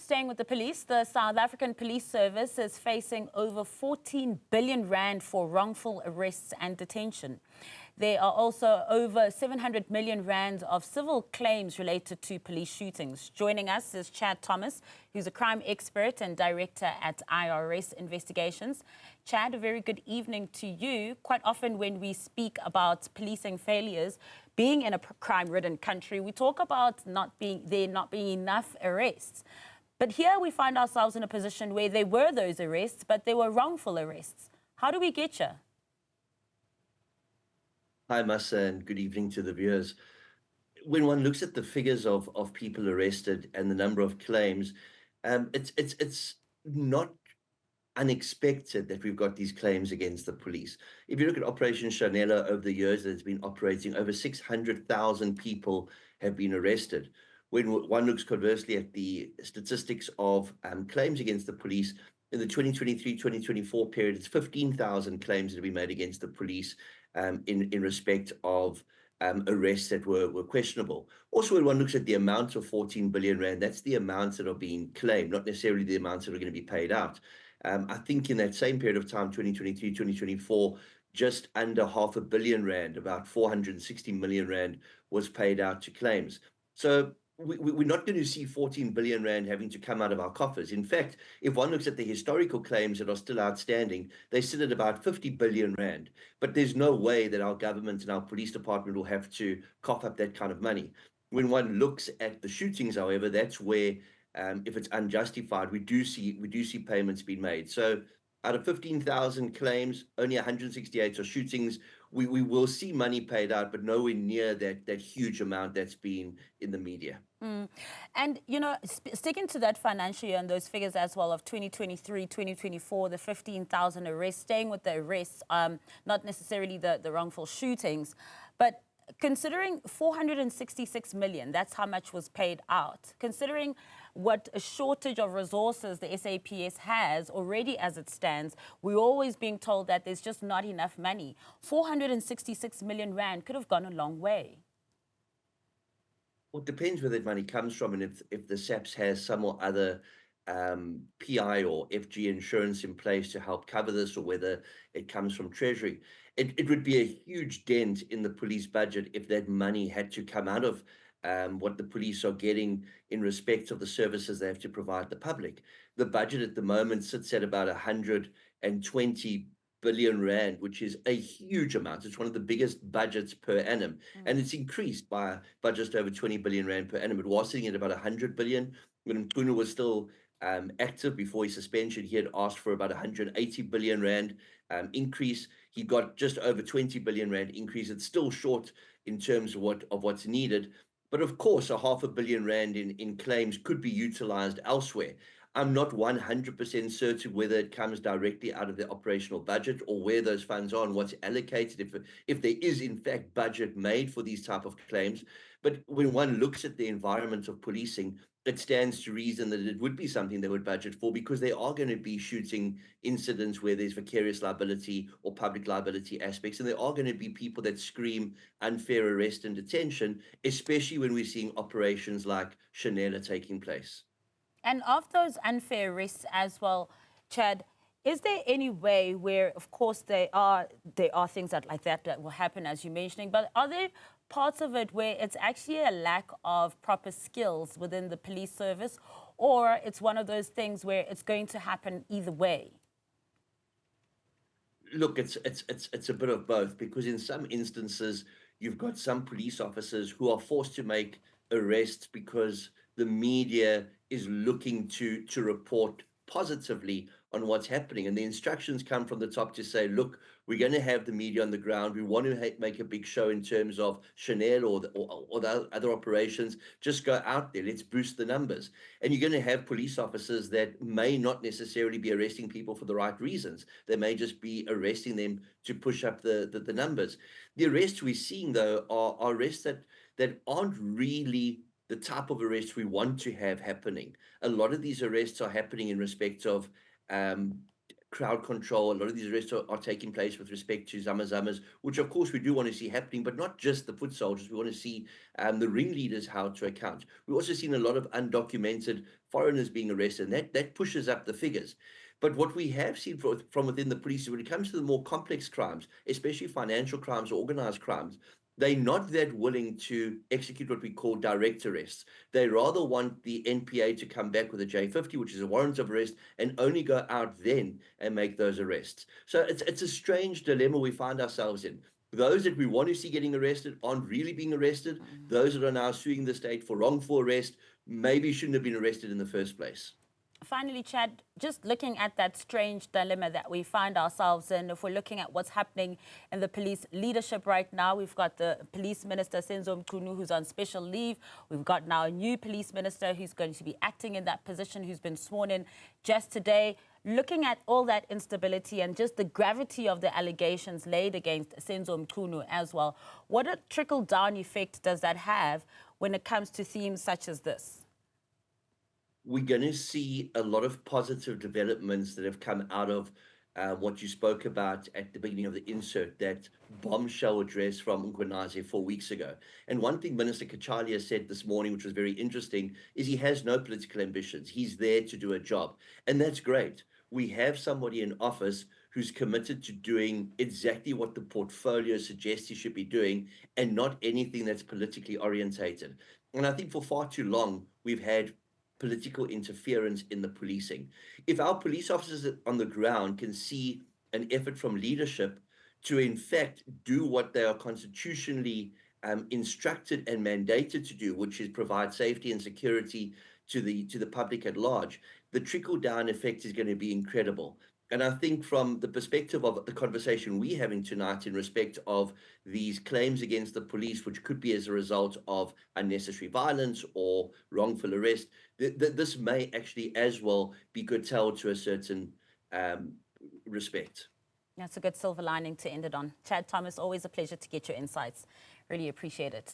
Staying with the police, the South African Police Service is facing over 14 billion rand for wrongful arrests and detention. There are also over 700 million rand of civil claims related to police shootings. Joining us is Chad Thomas, who's a crime expert and director at IRS Investigations. Chad, a very good evening to you. Quite often when we speak about policing failures, being in a crime-ridden country, we talk about not being enough arrests. But here we find ourselves in a position where there were those arrests, but they were wrongful arrests. How do we get you? Hi, Massa, and good evening to the viewers. When one looks at the figures of people arrested and the number of claims, it's not unexpected that we've got these claims against the police. If you look at Operation Chanela over the years that it's been operating, over 600,000 people have been arrested. When one looks conversely at the statistics of claims against the police, in the 2023-2024 period, it's 15,000 claims that have been made against the police in respect of arrests that were questionable. Also, when one looks at the amount of 14 billion rand, that's the amounts that are being claimed, not necessarily the amounts that are going to be paid out. I think in that same period of time, 2023-2024, just under R500 million, about 460 million rand was paid out to claims. So we're not going to see 14 billion rand having to come out of our coffers. In fact, if one looks at the historical claims that are still outstanding, they sit at about 50 billion rand. But there's no way that our government and our police department will have to cough up that kind of money. When one looks at the shootings, however, that's where, if it's unjustified, we do see payments being made. So out of 15,000 claims, only 168 are shootings. We will see money paid out, but nowhere near that huge amount that's been in the media. And, you know, sticking to that financial year and those figures as well of 2023, 2024, the 15,000 arrests, staying with the arrests, not necessarily the wrongful shootings, but considering 466 million, that's how much was paid out. Considering what a shortage of resources the SAPS has already as it stands, we're always being told that there's just not enough money. 466 million rand could have gone a long way. Well, it depends where that money comes from, and if the SAPS has some or other PI or FG insurance in place to help cover this, or whether it comes from Treasury. It would be a huge dent in the police budget if that money had to come out of what the police are getting in respect of the services they have to provide the public. The budget at the moment sits at about 120 billion rand, which is a huge amount. It's one of the biggest budgets per annum, and it's increased by just over 20 billion rand per annum. It was sitting at about 100 billion when Mkhunu was still active. Before his suspension, he had asked for about 180 billion rand increase. He got just over 20 billion rand increase. It's still short in terms of what's needed. But of course, R500 million in claims could be utilized elsewhere. I'm not 100% certain whether it comes directly out of the operational budget or where those funds are and what's allocated, if there is in fact budget made for these type of claims. But when one looks at the environment of policing, it stands to reason that it would be something they would budget for, because there are going to be shooting incidents where there's vicarious liability or public liability aspects, and there are going to be people that scream unfair arrest and detention, especially when we're seeing operations like Chanela taking place. And of those unfair arrests as well, Chad, is there any way where, of course, there are things like that will happen, as you're mentioning, but are there parts of it where it's actually a lack of proper skills within the police service, or it's one of those things where it's going to happen either way? Look, it's a bit of both, because in some instances, you've got some police officers who are forced to make arrests because the media is looking to report positively on what's happening, and the instructions come from the top to say, look, we're going to have the media on the ground. We want to make a big show in terms of Chanel or the other operations. Just go out there. Let's boost the numbers. And you're going to have police officers that may not necessarily be arresting people for the right reasons. They may just be arresting them to push up the numbers. The arrests we're seeing, though, are arrests that aren't really the type of arrests we want to have happening. A lot of these arrests are happening in respect of crowd control. A lot of these arrests are taking place with respect to zama-zamas, which of course we do want to see happening, but not just the foot soldiers. We want to see the ringleaders held to account. We've also seen a lot of undocumented foreigners being arrested, and that pushes up the figures. But what we have seen from within the police is when it comes to the more complex crimes, especially financial crimes or organized crimes, they're not that willing to execute what we call direct arrests. They rather want the NPA to come back with a J50, which is a warrant of arrest, and only go out then and make those arrests. So it's a strange dilemma we find ourselves in. Those that we want to see getting arrested aren't really being arrested. Those that are now suing the state for wrongful arrest maybe shouldn't have been arrested in the first place. Finally, Chad, just looking at that strange dilemma that we find ourselves in, if we're looking at what's happening in the police leadership right now, we've got the police minister, Senzo Mchunu, who's on special leave. We've got now a new police minister who's going to be acting in that position, who's been sworn in just today. Looking at all that instability and just the gravity of the allegations laid against Senzo Mchunu as well, what a trickle-down effect does that have when it comes to themes such as this? We're going to see a lot of positive developments that have come out of what you spoke about at the beginning of the insert, that bombshell address from Mkhwanazi 4 weeks ago. And one thing Minister Kachalia said this morning, which was very interesting, is he has no political ambitions. He's there to do a job. And that's great. We have somebody in office who's committed to doing exactly what the portfolio suggests he should be doing and not anything that's politically orientated. And I think for far too long, we've had political interference in the policing. If our police officers on the ground can see an effort from leadership to, in fact, do what they are constitutionally instructed and mandated to do, which is provide safety and security to the public at large, the trickle-down effect is going to be incredible. And I think from the perspective of the conversation we're having tonight in respect of these claims against the police, which could be as a result of unnecessary violence or wrongful arrest, this may actually as well be curtailed to a certain respect. That's a good silver lining to end it on. Chad Thomas, always a pleasure to get your insights. Really appreciate it.